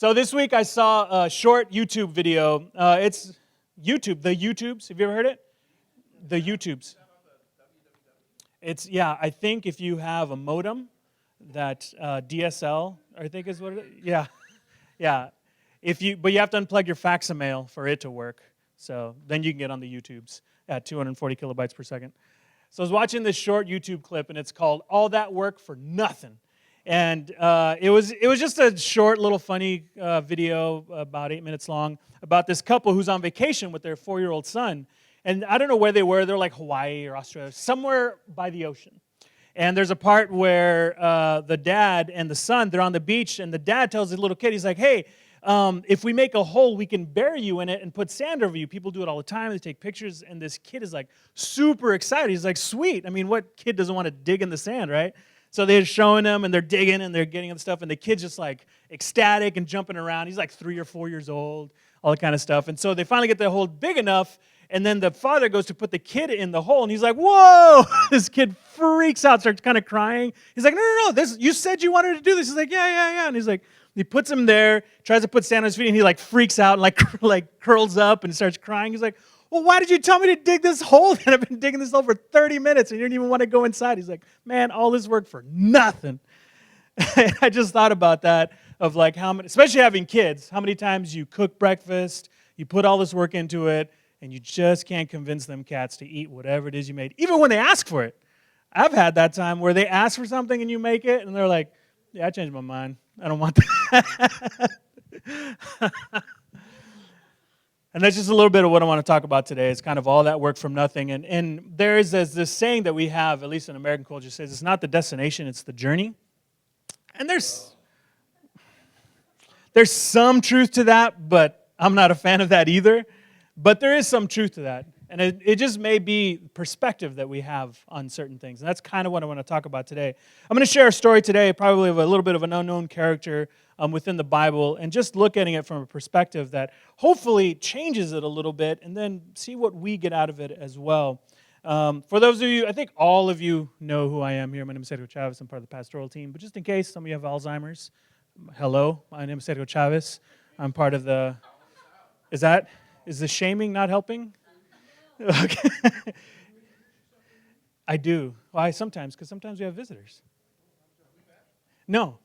So this week I saw a short YouTube video. It's YouTube, the YouTubes. Have you ever heard it? The YouTubes. It's, yeah, I think if you have a modem, that DSL, I think is what it is. Yeah, yeah. But you have to unplug your faxamail for it to work. So then you can get on the YouTubes at 240 kilobytes per second. So I was watching this short YouTube clip, and it's called "All That Work for Nothing." And it was just a short, little funny video, about 8 minutes long, about this couple who's on vacation with their 4-year-old son. And I don't know where they were. They're like Hawaii or Australia, somewhere by the ocean. And there's a part where the dad and the son, they're on the beach, and the dad tells the little kid, he's like, hey, if we make a hole, we can bury you in it and put sand over you. People do it all the time. They take pictures, and this kid is like super excited. He's like, sweet. I mean, what kid doesn't want to dig in the sand, right? So they're showing them, and they're digging, and they're getting the stuff, and the kid's just like ecstatic and jumping around. He's like 3 or 4 years old, all that kind of stuff. And so they finally get the hole big enough, and then the father goes to put the kid in the hole, and he's like, whoa! This kid freaks out, starts kind of crying. He's like, no, you said you wanted to do this. He's like, yeah. And he's like, he puts him there, tries to put sand on his feet, and he like freaks out and like curls up and starts crying. He's like, well, why did you tell me to dig this hole? And I've been digging this hole for 30 minutes, and you didn't even want to go inside. He's like, man, all this work for nothing. I just thought about that, of like how many, especially having kids, how many times you cook breakfast, you put all this work into it, and you just can't convince them cats to eat whatever it is you made, even when they ask for it. I've had that time where they ask for something and you make it, and they're like, yeah, I changed my mind. I don't want that. And that's just a little bit of what I want to talk about today. It's kind of all that work from nothing. And there is this saying that we have, at least in American culture, says it's not the destination, it's the journey. And there's some truth to that, but I'm not a fan of that either. But there is some truth to that. And it just may be perspective that we have on certain things. And that's kind of what I want to talk about today. I'm going to share a story today, probably of a little bit of an unknown character within the Bible, and just look at it from a perspective that hopefully changes it a little bit, and then see what we get out of it as well. For those of you, I think all of you know who I am here. My name is Sergio Chavez. I'm part of the pastoral team. But just in case some of you have Alzheimer's, hello, my name is Sergio Chavez. I'm part of the... Is the shaming not helping? Okay. I do. Why? Sometimes, because sometimes we have visitors. No,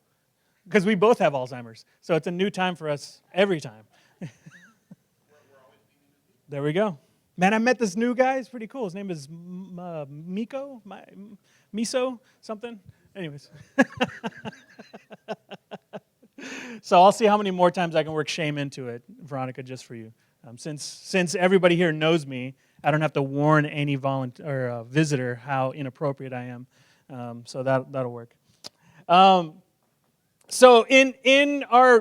because we both have Alzheimer's. So it's a new time for us every time. There we go. Man, I met this new guy. He's pretty cool. His name is Miso, something. Anyways. So I'll see how many more times I can work shame into it, Veronica, just for you. Since everybody here knows me, I don't have to warn any visitor how inappropriate I am. So that'll work. So in our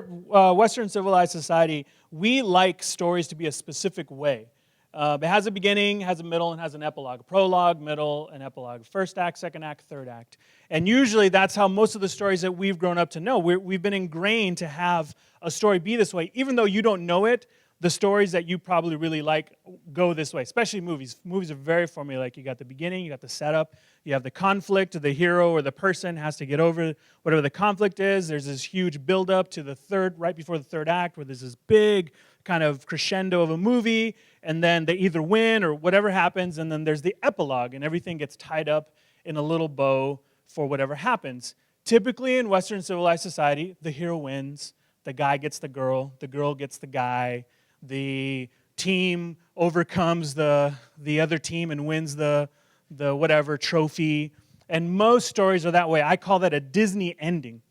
Western civilized society, we like stories to be a specific way. It has a beginning, has a middle, and has an epilogue. Prologue, middle, and epilogue. First act, second act, third act. And usually that's how most of the stories that we've grown up to know. We've been ingrained to have a story be this way. Even though you don't know it, the stories that you probably really like go this way, especially movies. Movies are very formulaic. You got the beginning, you got the setup, you have the conflict, the hero or the person has to get over whatever the conflict is. There's this huge build-up to the right before the third act, where there's this big kind of crescendo of a movie, and then they either win or whatever happens, and then there's the epilogue, and everything gets tied up in a little bow for whatever happens. Typically in Western civilized society, the hero wins, the guy gets the girl gets the guy, the team overcomes the other team and wins the whatever trophy. And most stories are that way. I call that a Disney ending.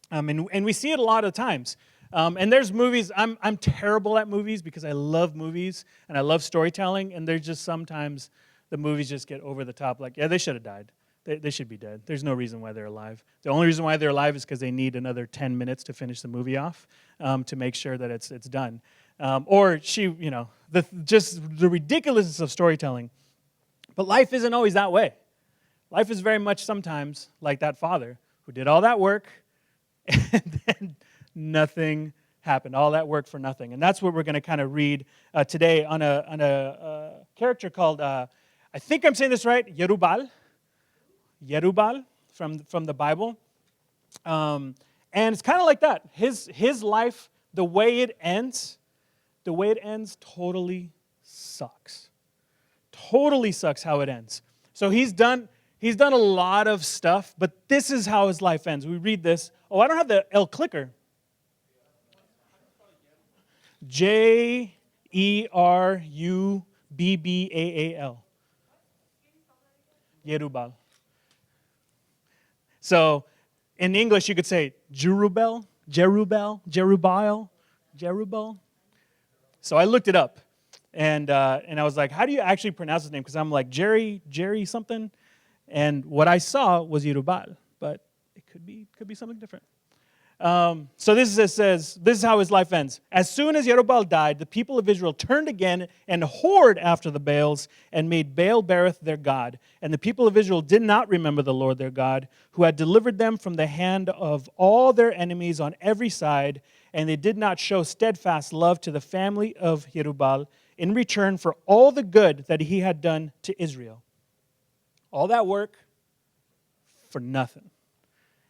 And we see it a lot of times. And there's movies, I'm terrible at movies because I love movies and I love storytelling, and there's just sometimes the movies just get over the top, like, yeah, they should have died. They should be dead. There's no reason why they're alive. The only reason why they're alive is because they need another 10 minutes to finish the movie off to make sure that it's done. Just the ridiculousness of storytelling. But life isn't always that way. Life is very much sometimes like that father who did all that work and then nothing happened. All that work for nothing. And that's what we're going to kind of read today on a character called, I think I'm saying this right, Yerubal from the Bible. And it's kind of like that. His life the way it ends totally sucks. Totally sucks how it ends. So he's done a lot of stuff, but this is how his life ends. We read this. Oh, I don't have the L clicker. Jerubbaal. Jerubbaal. So in English, you could say Jerubbaal. So I looked it up, and I was like, how do you actually pronounce his name? Because I'm like, Jerry something. And what I saw was Jerubbaal, but it could be something different. So this is how his life ends. As soon as Jerubbaal died, the people of Israel turned again and whored after the Baals and made Baal-berith their god. And the people of Israel did not remember the Lord their God, who had delivered them from the hand of all their enemies on every side, and they did not show steadfast love to the family of Jerubbaal in return for all the good that he had done to Israel. All that work for nothing.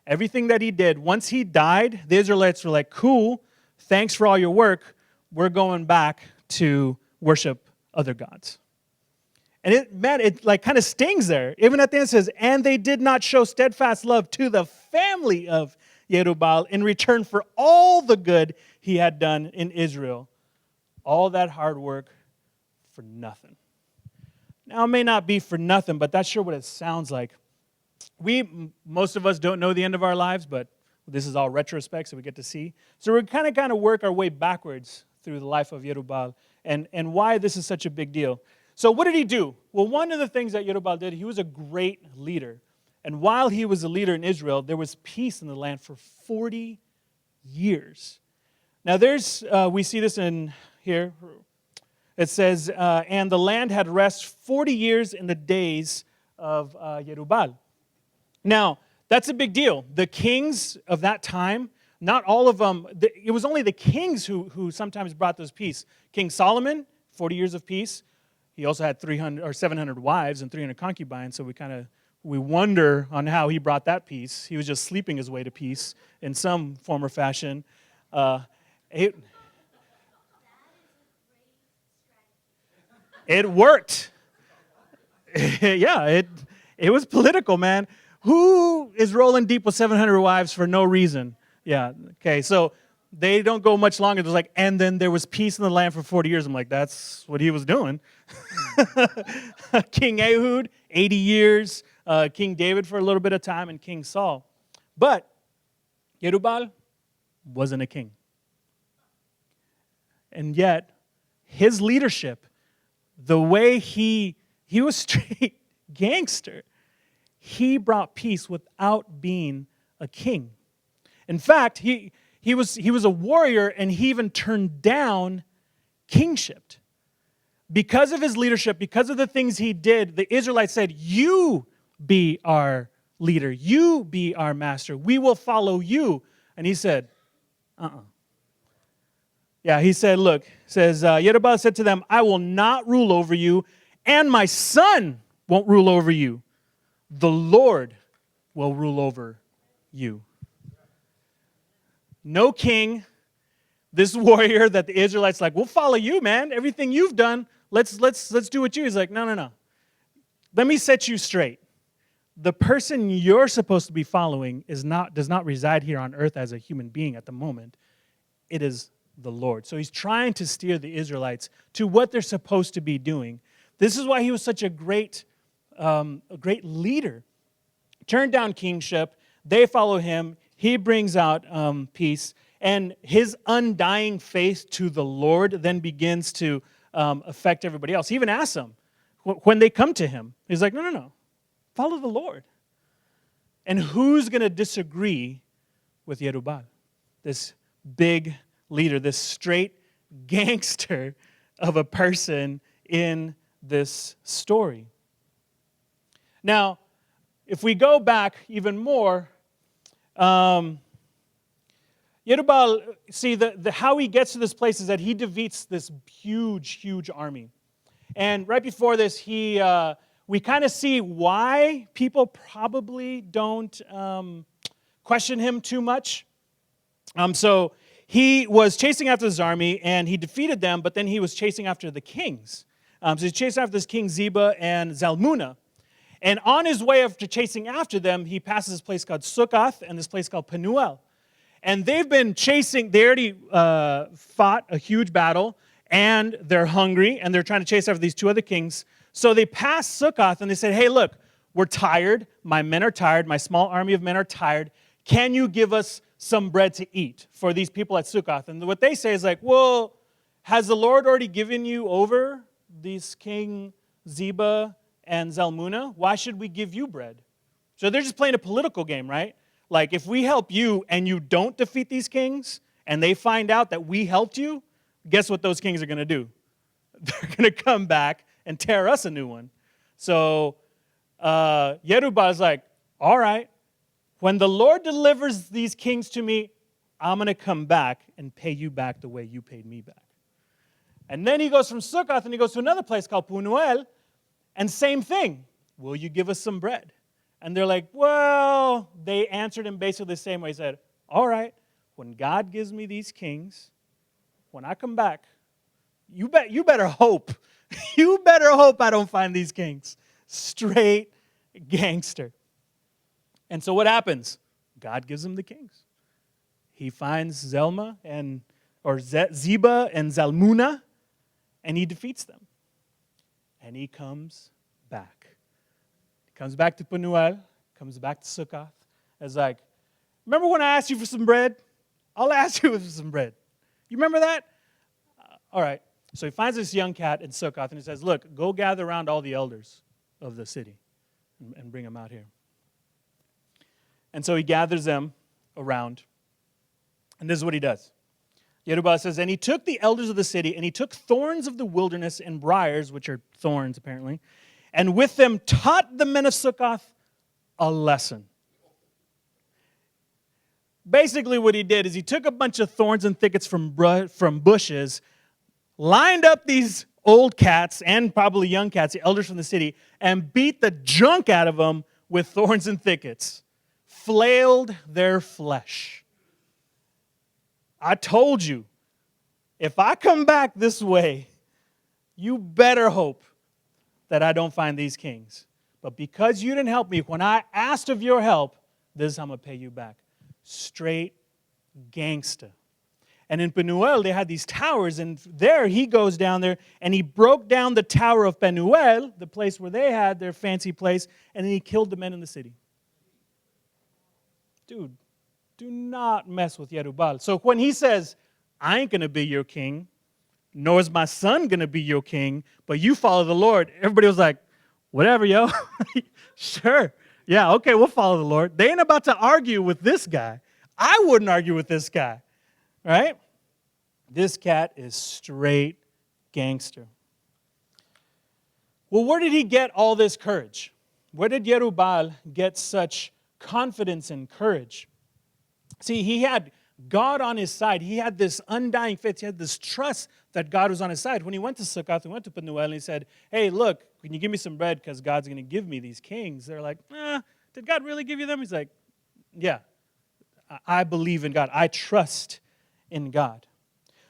Everything that he did, once he died, the Israelites were like, cool, thanks for all your work. We're going back to worship other gods. And it like kind of stings there. Even at the end it says, and they did not show steadfast love to the family of Jerubbaal in return for all the good he had done in Israel. All that hard work for nothing. Now, it may not be for nothing, but that's sure what it sounds like. Most of us don't know the end of our lives, but this is all retrospect, so we get to see. So we're kind of work our way backwards through the life of Jerubbaal and why this is such a big deal. So what did he do? Well, one of the things that Jerubbaal did, he was a great leader. And while he was a leader in Israel, there was peace in the land for 40 years. Now we see this in here. It says, and the land had rest 40 years in the days of Jerubbaal. Now, that's a big deal. The kings of that time, not all of them, it was only the kings who sometimes brought this peace. King Solomon, 40 years of peace. He also had 300 or 700 wives and 300 concubines, so we wonder on how he brought that peace. He was just sleeping his way to peace in some form or fashion. It worked. Yeah, it was political, man. Who is rolling deep with 700 wives for no reason? Yeah, okay, so they don't go much longer. There's like, and then there was peace in the land for 40 years. I'm like, that's what he was doing. King Ehud, 80 years. King David for a little bit of time, and King Saul. But Jerubbaal wasn't a king. And yet, his leadership, the way he was straight gangster, he brought peace without being a king. In fact, he was a warrior, and he even turned down kingship. Because of his leadership, because of the things he did, the Israelites said, you be our leader. You be our master. We will follow you. And he said, Yeah, he said, look, Jerubbaal said to them, I will not rule over you, and my son won't rule over you. The Lord will rule over you. No king, this warrior that the Israelites like, we'll follow you, man. Everything you've done, let's do what you. He's like, no. Let me set you straight. The person you're supposed to be following does not reside here on earth as a human being at the moment. It is the Lord. So he's trying to steer the Israelites to what they're supposed to be doing. This is why he was such a great leader. Turned down kingship. They follow him. He brings out peace. And his undying faith to the Lord then begins to affect everybody else. He even asks them, when they come to him, he's like, no. Follow the Lord. And who's going to disagree with Jerubbaal? This big leader, this straight gangster of a person in this story. Now, if we go back even more, Jerubbaal, see, how he gets to this place is that he defeats this huge army. And right before this, we kind of see why people probably don't question him too much. So he was chasing after his army, and he defeated them, but then he was chasing after the kings. So he's chasing after this king Zeba and Zalmunna. And on his way after chasing after them, he passes this place called Sukkoth and this place called Penuel. And they've been chasing, they already fought a huge battle, and they're hungry, and they're trying to chase after these two other kings. So they passed Sukkoth, and they said, hey, look, we're tired. My men are tired. My small army of men are tired. Can you give us some bread to eat for these people at Sukkoth? And what they say is like, well, has the Lord already given you over these King Zeba and Zalmunna? Why should we give you bread? So they're just playing a political game, right? Like, if we help you and you don't defeat these kings, and they find out that we helped you, guess what those kings are going to do? They're going to come back and tear us a new one. So Yerubaal's like, all right, when the Lord delivers these kings to me, I'm going to come back and pay you back the way you paid me back. And then he goes from Sukkoth and he goes to another place called Penuel, and same thing. Will you give us some bread? And they're like, well, they answered him basically the same way. He said, all right, when God gives me these kings, when I come back, you better hope. You better hope I don't find these kings. Straight gangster. And so what happens? God gives him the kings. He finds Zeba and Zalmunna, and he defeats them. And he comes back. He comes back to Penuel, comes back to Sukkoth. It's like, remember when I asked you for some bread? I'll ask you for some bread. You remember that? All right. So he finds this young cat in Sukkoth, and he says, look, go gather around all the elders of the city and bring them out here. And so he gathers them around, and this is what he does. Yerubba'al says, and he took the elders of the city, and he took thorns of the wilderness and briars, which are thorns apparently, and with them taught the men of Sukkoth a lesson. Basically what he did is he took a bunch of thorns and thickets from bushes, lined up these old cats and probably young cats, the elders from the city, and beat the junk out of them with thorns and thickets. Flailed their flesh. I told you, if I come back this way, you better hope that I don't find these kings. But because you didn't help me, when I asked of your help, this is how I'm going to pay you back. Straight gangsta. And in Penuel, they had these towers, and there he goes down there, and he broke down the tower of Penuel, the place where they had their fancy place, and then he killed the men in the city. Dude, do not mess with Yerubbaal. So when he says, I ain't going to be your king, nor is my son going to be your king, but you follow the Lord, everybody was like, whatever, yo. Sure. Yeah, okay, we'll follow the Lord. They ain't about to argue with this guy. I wouldn't argue with this guy. Right? This cat is straight gangster. Well, where did he get all this courage? Where did Yerubbaal get such confidence and courage? See, he had God on his side. He had this undying faith. He had this trust that God was on his side. When he went to Sukkoth, he went to Penuel, and he said, hey, look, can you give me some bread because God's going to give me these kings? They're like, did God really give you them? He's like, yeah, I believe in God. I trust in God.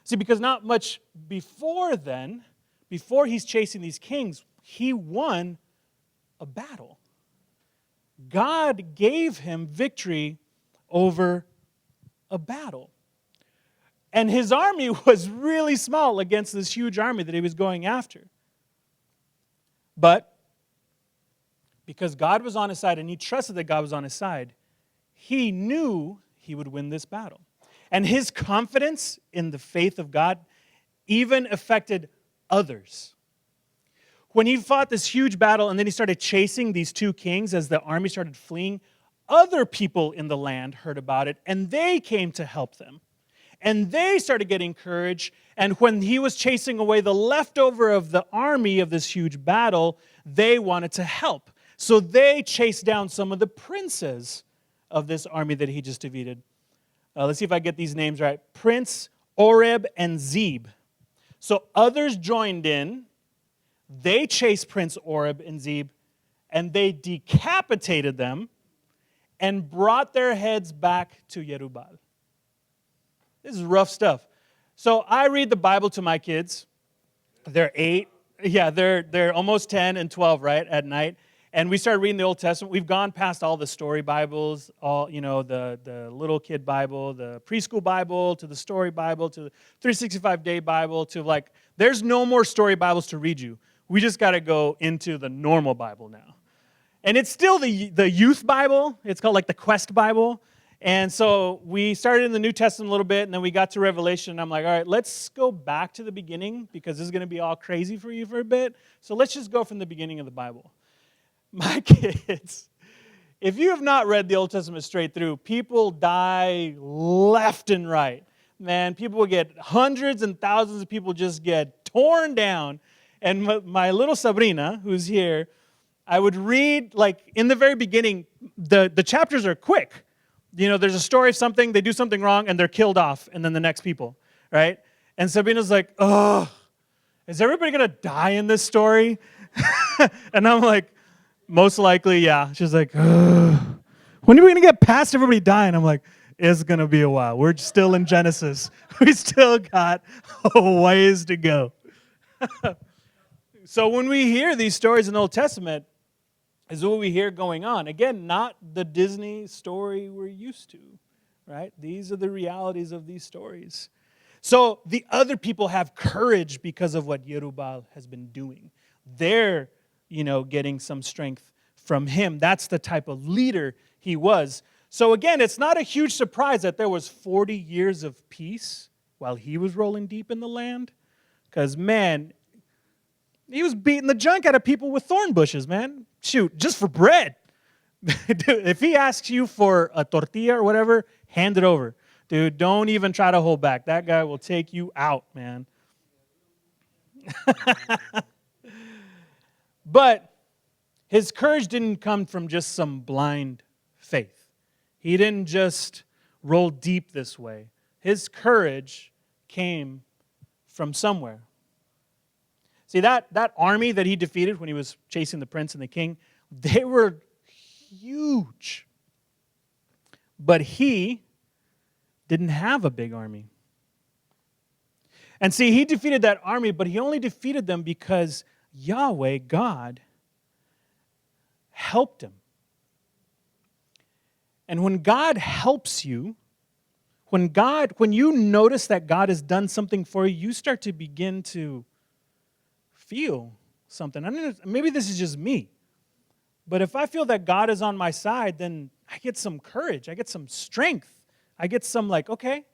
See, because not much before then, before he's chasing these kings, he won a battle. God gave him victory over a battle. And his army was really small against this huge army that he was going after. But because God was on his side and he trusted that God was on his side, he knew he would win this battle. And his confidence in the faith of God even affected others. When he fought this huge battle and then he started chasing these two kings as the army started fleeing, other people in the land heard about it and they came to help them. And they started getting courage. And when he was chasing away the leftover of the army of this huge battle, they wanted to help. So they chased down some of the princes of this army that he just defeated. Let's see if I get these names right. Prince Oreb and Zeb. So others joined in. They chased Prince Oreb and Zeb, and they decapitated them and brought their heads back to Yerubbaal. This is rough stuff. So I read the Bible to my kids. They're 8. Yeah, they're almost 10 and 12, right, at night. And we started reading the Old Testament. We've gone past all the story Bibles, all, the little kid Bible, the preschool Bible, to the story Bible, to the 365-day Bible, to like, there's no more story Bibles to read you. We just got to go into the normal Bible now. And it's still the youth Bible. It's called like the Quest Bible. And so we started in the New Testament a little bit, and then we got to Revelation, and I'm like, all right, let's go back to the beginning, because this is going to be all crazy for you for a bit. So let's just go from the beginning of the Bible. My kids, if you have not read the Old Testament straight through, people die left and right. Man, people will get hundreds and thousands of people just get torn down. And my little Sabrina, who's here, I would read, like, in the very beginning, the chapters are quick. There's a story of something, they do something wrong, and they're killed off, and then the next people, right? And Sabrina's like, oh, is everybody going to die in this story? And I'm like, most likely, yeah. She's like, ugh. When are we going to get past everybody dying? I'm like, it's going to be a while. We're still in Genesis. We still got a ways to go. So when we hear these stories in the Old Testament, is what we hear going on. Again, not the Disney story we're used to, right? These are the realities of these stories. So the other people have courage because of what Jerubbaal has been doing. They're, getting some strength from him. That's the type of leader he was. So again, it's not a huge surprise that there was 40 years of peace while he was rolling deep in the land. Because, man, he was beating the junk out of people with thorn bushes, man. Shoot, just for bread. Dude, if he asks you for a tortilla or whatever, hand it over. Dude, don't even try to hold back. That guy will take you out, man. But his courage didn't come from just some blind faith. He didn't just roll deep this way. His courage came from somewhere. See, that army that he defeated when he was chasing the prince and the king, they were huge. But he didn't have a big army. And see, he defeated that army, but he only defeated them because Yahweh, God, helped him. And when God helps you, when you notice that God has done something for you, you start to begin to feel something. I don't know, maybe this is just me, but if I feel that God is on my side, then I get some courage. I get some strength. I get some like, okay,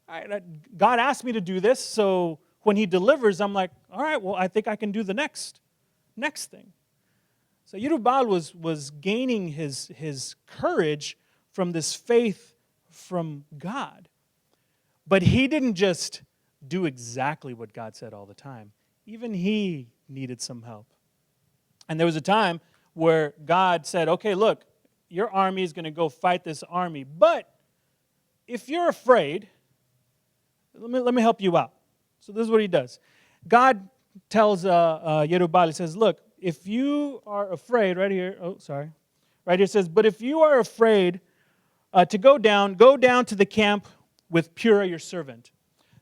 all right, God asked me to do this, so when he delivers, I'm like, all right, well, I think I can do the next thing. So Jerubbaal was gaining his courage from this faith from God. But he didn't just do exactly what God said all the time. Even he needed some help. And there was a time where God said, okay, look, your army is going to go fight this army. But if you're afraid, let me help you out. So this is what he does. God tells Jerubbaal, he says, look, if you are afraid, right here it says, but if you are afraid to go down to the camp with Purah, your servant.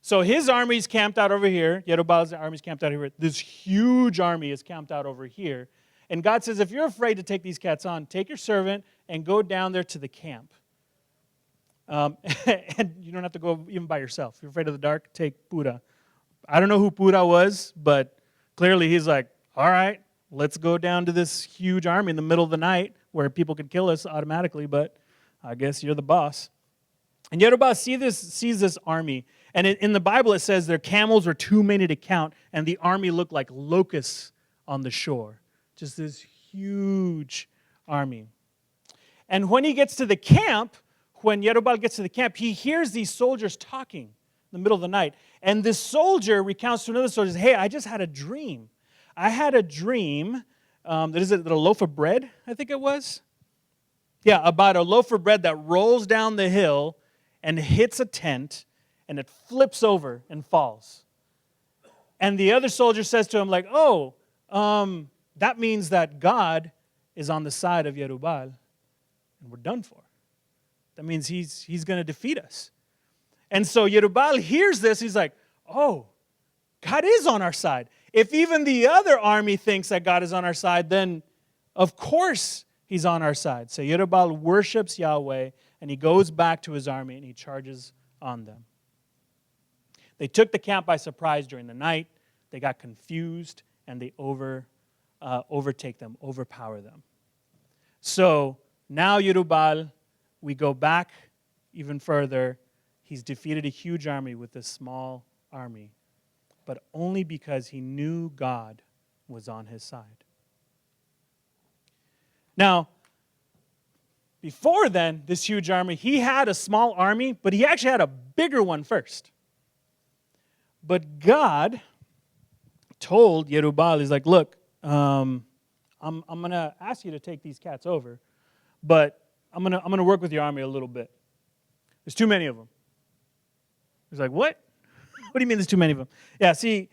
So his army's camped out over here. Jerubbaal's army's camped out here. This huge army is camped out over here. And God says, if you're afraid to take these cats on, take your servant and go down there to the camp. And you don't have to go even by yourself. If you're afraid of the dark, take Purah. I don't know who Purah was, but clearly he's like, all right, let's go down to this huge army in the middle of the night where people could kill us automatically, but I guess you're the boss. And Jerubbaal sees this army. And in the Bible it says their camels were too many to count, and the army looked like locusts on the shore. Just this huge army. And when he gets to the camp, when Jerubbaal gets to the camp, he hears these soldiers talking in the middle of the night. And this soldier recounts to another soldier, hey, I just had a dream. I had a dream, that a loaf of bread, I think it was? Yeah, about a loaf of bread that rolls down the hill and hits a tent, and it flips over and falls. And the other soldier says to him, like, oh, that means that God is on the side of Jerubbaal, and we're done for. That means he's going to defeat us. And so Yerubbaal hears this. He's like, oh, God is on our side. If even the other army thinks that God is on our side, then of course he's on our side. So Yerubbaal worships Yahweh, and he goes back to his army, and he charges on them. They took the camp by surprise during the night. They got confused, and they overtake them, overpower them. So now Yerubbaal, we go back even further. He's defeated a huge army with a small army, but only because he knew God was on his side. Now, before then, this huge army, he had a small army, but he actually had a bigger one first. But God told Yerubbaal, he's like, look, I'm going to ask you to take these cats over, but I'm going to work with your army a little bit. There's too many of them. He's like, what? What do you mean there's too many of them? Yeah, see,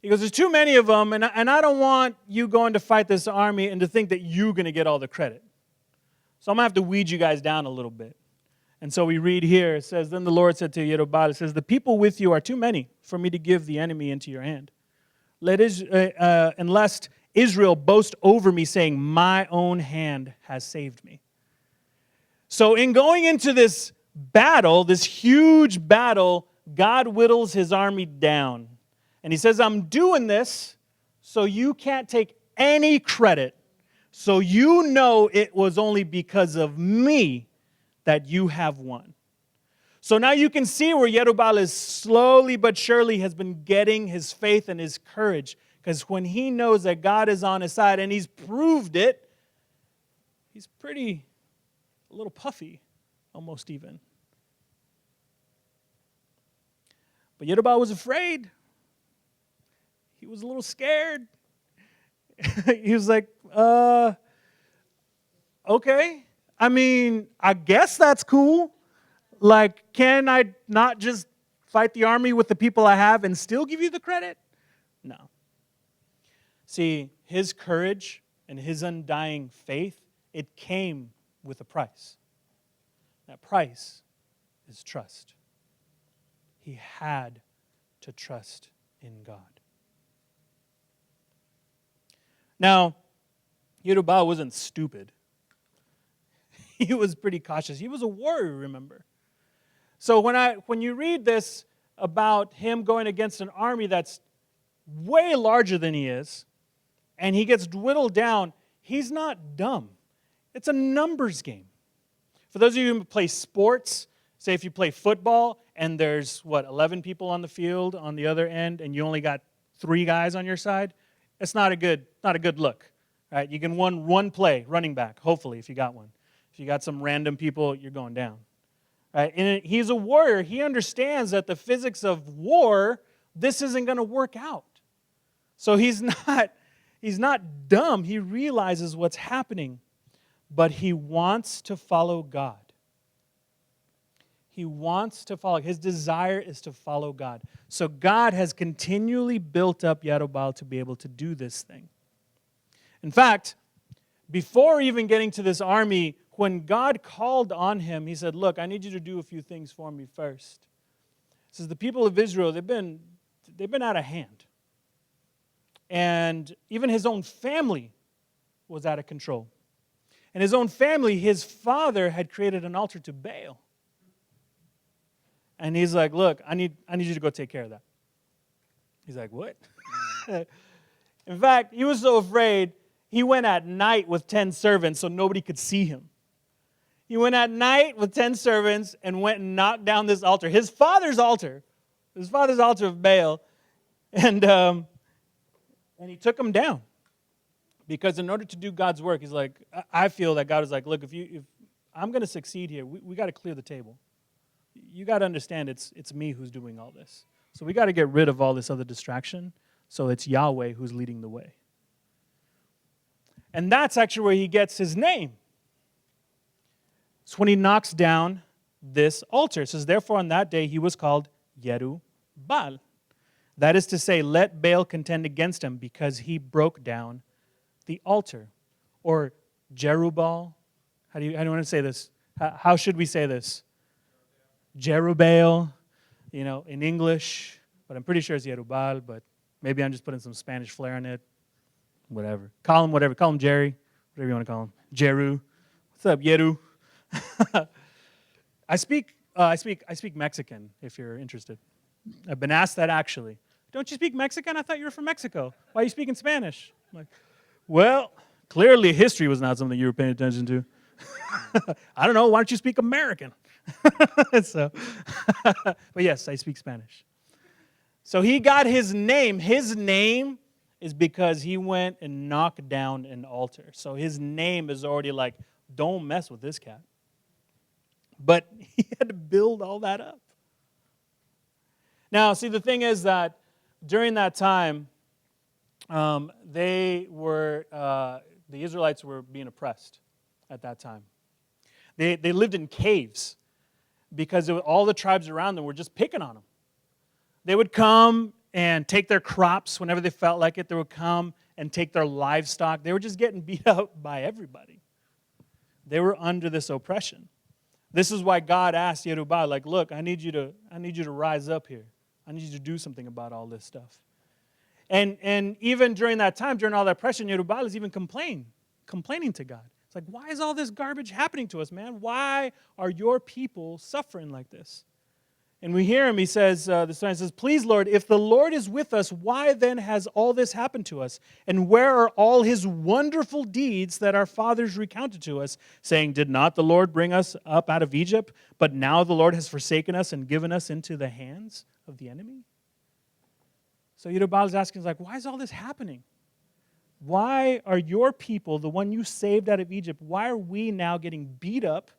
he goes, there's too many of them, and I don't want you going to fight this army and to think that you're going to get all the credit. So I'm going to have to weed you guys down a little bit. And so we read here, it says, then the Lord said to Yerubbaal, it says, the people with you are too many for me to give the enemy into your hand. Unless Israel boast over me, saying, my own hand has saved me. So in going into this battle, this huge battle, God whittles his army down. And he says, I'm doing this so you can't take any credit. So you know it was only because of me that you have won. So now you can see where Yerubbaal is slowly but surely has been getting his faith and his courage. Because when he knows that God is on his side and he's proved it, he's a little puffy, almost even. But Yerubbaal was afraid. He was a little scared. He was like, okay. I mean, I guess that's cool. Like, can I not just fight the army with the people I have and still give you the credit? No. See, his courage and his undying faith, it came with a price. That price is trust. He had to trust in God. Now, Yerubbaal wasn't stupid. He was pretty cautious. He was a warrior, remember. So when you read this about him going against an army that's way larger than he is, and he gets whittled down, he's not dumb. It's a numbers game. For those of you who play sports, say if you play football and there's, 11 people on the field on the other end, and you only got 3 guys on your side, it's not a good look. Right? You can win one play, running back, hopefully, if you got one. If you got some random people, you're going down. Right? And he's a warrior. He understands that the physics of war, this isn't going to work out. So he's not dumb. He realizes what's happening, but he wants to follow God. He wants to follow. His desire is to follow God. So God has continually built up Yerubbaal to be able to do this thing. In fact, before even getting to this army, when God called on him, he said, look, I need you to do a few things for me first. He says, the people of Israel, they've been out of hand. And even his own family was out of control. And his own family, his father had created an altar to Baal. And he's like, look, I need you to go take care of that. He's like, what? In fact, he was so afraid, he went at night with 10 servants so nobody could see him. He went at night with 10 servants and went and knocked down this altar, his father's altar of Baal, and he took him down. Because in order to do God's work, he's like, I feel that God is like, look, if I'm going to succeed here, we got to clear the table. You got to understand it's me who's doing all this. So we got to get rid of all this other distraction. So it's Yahweh who's leading the way. And that's actually where he gets his name. It's when he knocks down this altar. It says, therefore on that day he was called Yerubbaal. That is to say, let Baal contend against him because he broke down the altar. Or Jerubbaal. How do you want to say this? How should we say this? Jerubbaal. in English, but I'm pretty sure it's Yerubal, but maybe I'm just putting some Spanish flair on it. Whatever. Call him whatever. Call him Jerry, whatever you want to call him. Jeru. What's up, Yeru? I speak Mexican, if you're interested. I've been asked that actually. Don't you speak Mexican? I thought you were from Mexico. Why are you speaking Spanish? I'm like, well, clearly history was not something you were paying attention to. I don't know. Why don't you speak American? So, but yes, I speak Spanish. So he got his name. His name is because he went and knocked down an altar. So his name is already like, don't mess with this cat. But he had to build all that up. Now, see, the thing is that during that time, the Israelites were being oppressed at that time. They lived in caves because all the tribes around them were just picking on them. They would come and take their crops whenever they felt like it. They would come and take their livestock. They were just getting beat up by everybody. They were under this oppression. This is why God asked Yerubal, like, look, I need you to rise up here. I need you to do something about all this stuff. And even during that time, during all that oppression, Yerubal is even complaining to God. It's like, why is all this garbage happening to us, man? Why are your people suffering like this? And we hear him, he says, the son says, please, Lord, if the Lord is with us, why then has all this happened to us? And where are all his wonderful deeds that our fathers recounted to us, saying, did not the Lord bring us up out of Egypt? But now the Lord has forsaken us and given us into the hands of the enemy? So Yerubal is asking, like, why is all this happening? Why are your people, the one you saved out of Egypt, why are we now getting beat up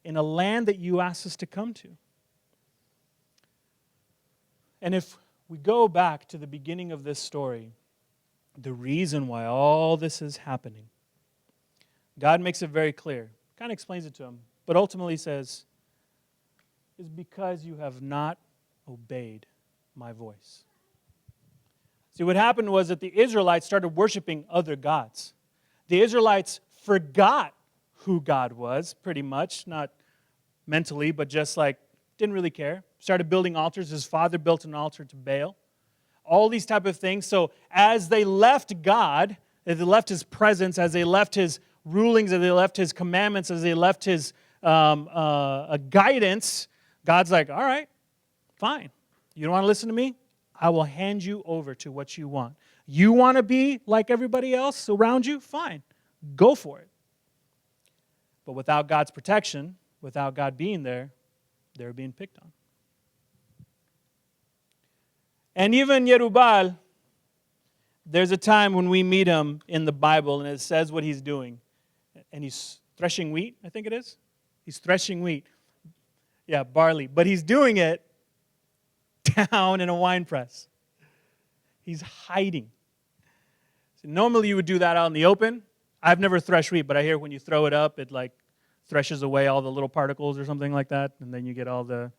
in a land that you asked us to come to? And if we go back to the beginning of this story, the reason why all this is happening, God makes it very clear, kind of explains it to him, but ultimately says, is because you have not obeyed my voice. See, what happened was that the Israelites started worshiping other gods. The Israelites forgot who God was, pretty much, not mentally, but just like, didn't really care. Started building altars. His father built an altar to Baal. All these type of things. So as they left God, as they left his presence, as they left his rulings, as they left his commandments, as they left his guidance, God's like, all right, fine. You don't want to listen to me? I will hand you over to what you want. You want to be like everybody else around you? Fine. Go for it. But without God's protection, without God being there, they were being picked on. And even Yerubal, there's a time when we meet him in the Bible and it says what he's doing. And he's threshing wheat, I think it is. He's threshing wheat. Yeah, barley. But he's doing it down in a wine press. He's hiding. So normally you would do that out in the open. I've never threshed wheat, but I hear when you throw it up, it like threshes away all the little particles or something like that, and then you get all the,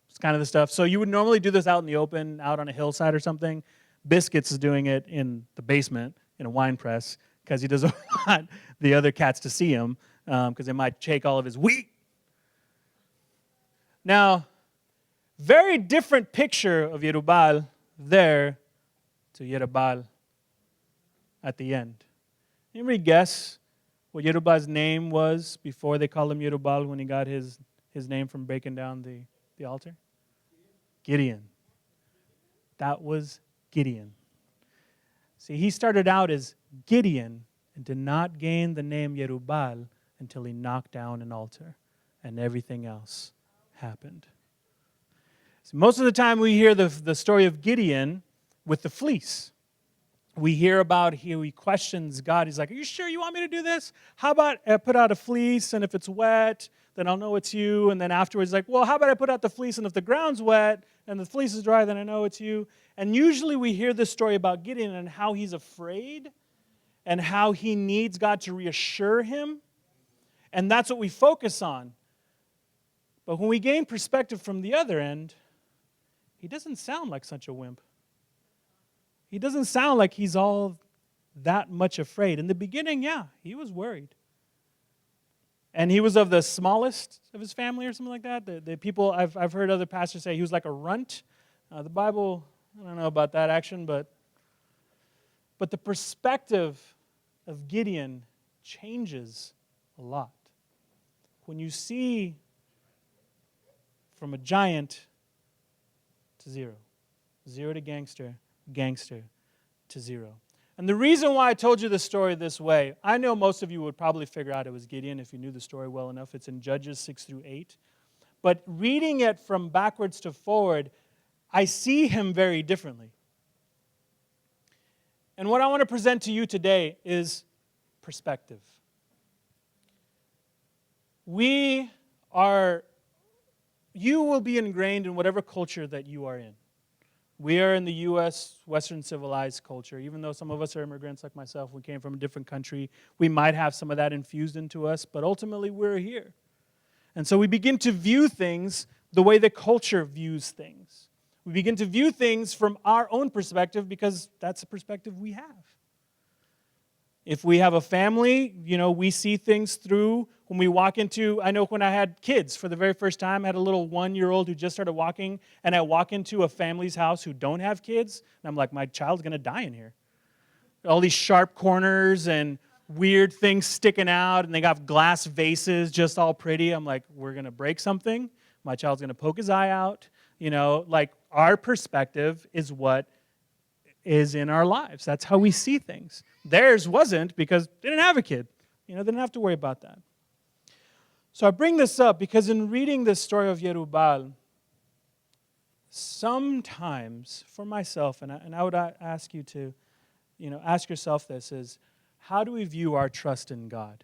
it's kind of the stuff. So you would normally do this out in the open, out on a hillside or something. Biscuits is doing it in the basement in a wine press because he doesn't want the other cats to see him because they might take all of his wheat. Now, very different picture of Yerubal there to Yerubal at the end. Anybody guess what Yerubal's name was before they called him Yerubal when he got his name from breaking down the altar? Gideon. That was Gideon. See, he started out as Gideon and did not gain the name Yerubal until he knocked down an altar and everything else happened. So most of the time we hear the story of Gideon with the fleece. We hear about he questions God. He's like, are you sure you want me to do this? How about I put out a fleece, and if it's wet, then I'll know it's you. And then afterwards, like, well, how about I put out the fleece, and if the ground's wet and the fleece is dry, then I know it's you. And usually we hear this story about Gideon and how he's afraid and how he needs God to reassure him. And that's what we focus on. But when we gain perspective from the other end, he doesn't sound like such a wimp. He doesn't sound like he's all that much afraid. In the beginning, yeah, he was worried. And he was of the smallest of his family or something like that. The people, I've heard other pastors say he was like a runt. The Bible, I don't know about that action, but the perspective of Gideon changes a lot. When you see from a giant to zero, zero to gangster, gangster to zero. And the reason why I told you the story this way, I know most of you would probably figure out it was Gideon if you knew the story well enough. It's in Judges 6 through 8. But reading it from backwards to forward, I see him very differently. And what I want to present to you today is perspective. You will be ingrained in whatever culture that you are in. We are in the U.S., Western civilized culture. Even though some of us are immigrants like myself, we came from a different country, we might have some of that infused into us, but ultimately we're here. And so we begin to view things the way the culture views things. We begin to view things from our own perspective because that's the perspective we have. If we have a family, we see things through when we walk into, I know when I had kids for the very first time, I had a little 1-year-old who just started walking, and I walk into a family's house who don't have kids, and I'm like, my child's going to die in here. All these sharp corners and weird things sticking out, and they got glass vases just all pretty. I'm like, we're going to break something. My child's going to poke his eye out. Our perspective is what is in our lives. That's how we see things. Theirs wasn't because they didn't have a kid. They didn't have to worry about that. So I bring this up because in reading this story of Yerubal, sometimes for myself, and I would ask you to, ask yourself this, is how do we view our trust in God?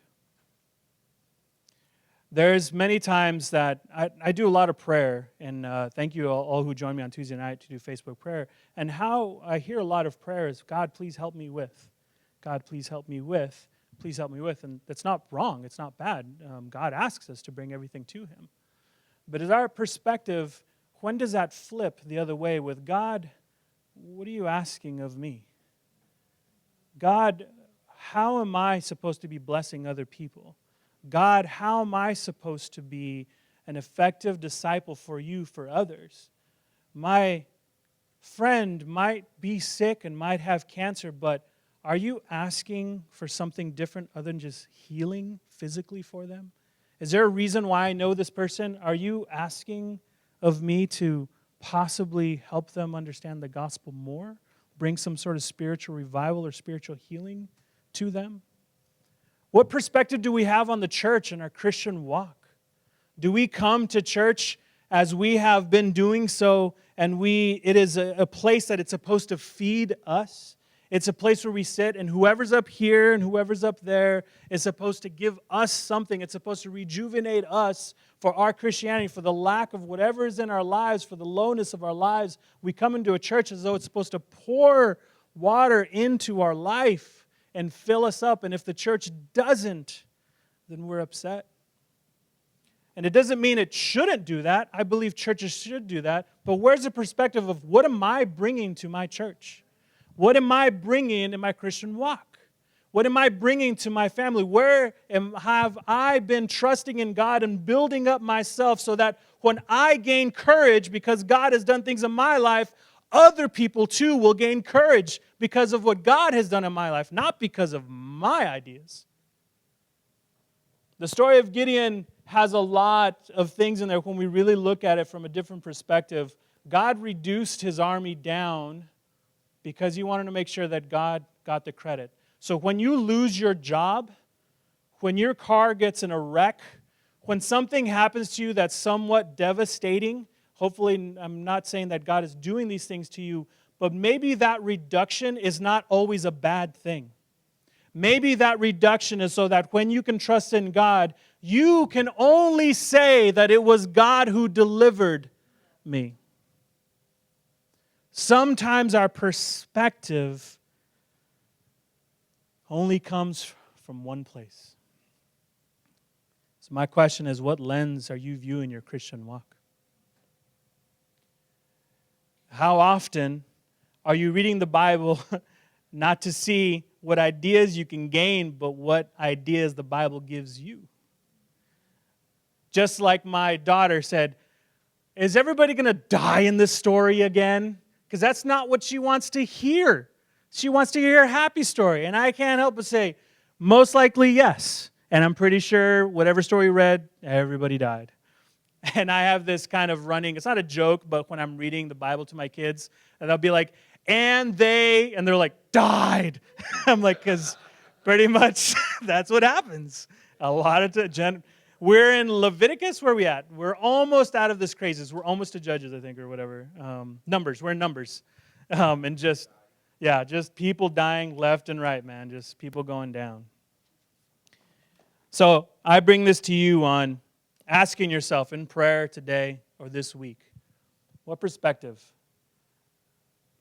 There's many times that I do a lot of prayer, and thank you all who join me on Tuesday night to do Facebook prayer. And how I hear a lot of prayer is, God, please help me with. God, please help me with. Please help me with. And that's not wrong. It's not bad. God asks us to bring everything to Him. But as our perspective, when does that flip the other way with, God, what are you asking of me? God, how am I supposed to be blessing other people? God, how am I supposed to be an effective disciple for you, for others? My friend might be sick and might have cancer, but are you asking for something different other than just healing physically for them? Is there a reason why I know this person? Are you asking of me to possibly help them understand the gospel more? Bring some sort of spiritual revival or spiritual healing to them? What perspective do we have on the church and our Christian walk? Do we come to church as we have been doing so, and it is a place that it's supposed to feed us? It's a place where we sit, and whoever's up here and whoever's up there is supposed to give us something. It's supposed to rejuvenate us for our Christianity, for the lack of whatever is in our lives, for the lowness of our lives. We come into a church as though it's supposed to pour water into our life and fill us up. And if the church doesn't, then we're upset. And it doesn't mean it shouldn't do that. I believe churches should do that. But where's the perspective of what am I bringing to my church? What am I bringing in my Christian walk? What am I bringing to my family? Have I been trusting in God and building up myself so that when I gain courage because God has done things in my life, other people too will gain courage because of what God has done in my life, not because of my ideas. The story of Gideon has a lot of things in there when we really look at it from a different perspective. God reduced his army down because he wanted to make sure that God got the credit. So when you lose your job, when your car gets in a wreck, when something happens to you that's somewhat devastating, hopefully I'm not saying that God is doing these things to you, but maybe that reduction is not always a bad thing. Maybe that reduction is so that when you can trust in God, you can only say that it was God who delivered me. Sometimes our perspective only comes from one place. So my question is, what lens are you viewing your Christian walk? How often are you reading the Bible not to see what ideas you can gain, but what ideas the Bible gives you? Just like my daughter said, is everybody going to die in this story again? Because that's not what she wants to hear. She wants to hear a happy story. And I can't help but say, most likely, yes. And I'm pretty sure whatever story you read, everybody died. And I have this kind of running, it's not a joke, but when I'm reading the Bible to my kids, and they'll be like, and they're like, died. I'm like, because pretty much that's what happens. A lot of we're in Leviticus. Where are we at? We're almost out of this craziness. We're almost to Judges, I think, or whatever. Numbers. We're in Numbers. And just people dying left and right, man. Just people going down. So I bring this to you on asking yourself in prayer today or this week, what perspective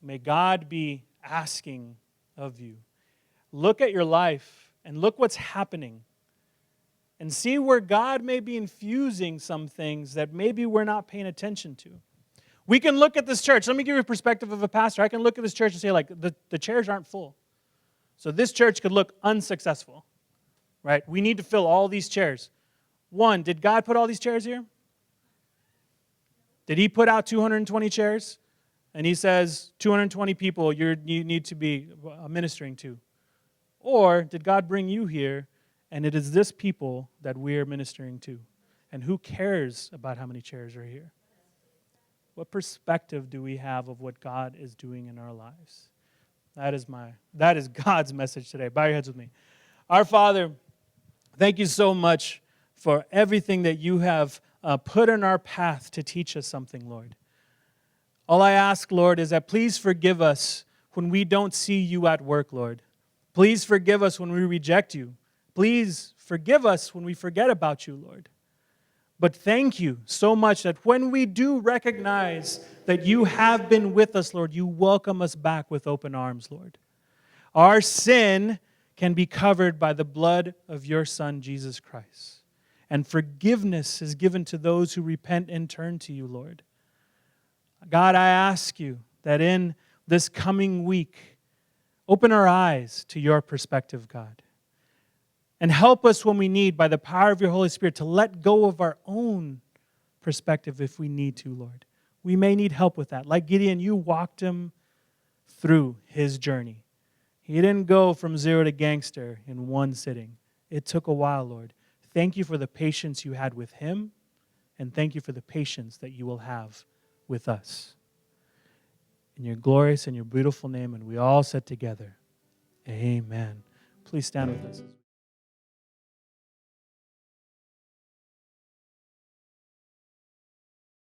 may God be asking of you? Look at your life and look what's happening and see where God may be infusing some things that maybe we're not paying attention to. We can look at this church. Let me give you a perspective of a pastor. I can look at this church and say, like, the chairs aren't full. So this church could look unsuccessful, right? We need to fill all these chairs. One, did God put all these chairs here? Did He put out 220 chairs? And He says, 220 people you need to be ministering to. Or did God bring you here, and it is this people that we're ministering to? And who cares about how many chairs are here? What perspective do we have of what God is doing in our lives? That is God's message today. Bow your heads with me. Our Father, thank you so much for everything that you have put in our path to teach us something, Lord. All I ask, Lord, is that please forgive us when we don't see you at work, Lord. Please forgive us when we reject you. Please forgive us when we forget about you, Lord. But thank you so much that when we do recognize that you have been with us, Lord, you welcome us back with open arms, Lord. Our sin can be covered by the blood of your Son, Jesus Christ. And forgiveness is given to those who repent and turn to you, Lord. God, I ask you that in this coming week, open our eyes to your perspective, God. And help us when we need, by the power of your Holy Spirit, to let go of our own perspective if we need to, Lord. We may need help with that. Like Gideon, you walked him through his journey. He didn't go from zero to gangster in one sitting. It took a while, Lord. Thank you for the patience you had with him, and thank you for the patience that you will have with us. In your glorious and your beautiful name, and we all said together, amen. Please stand with us.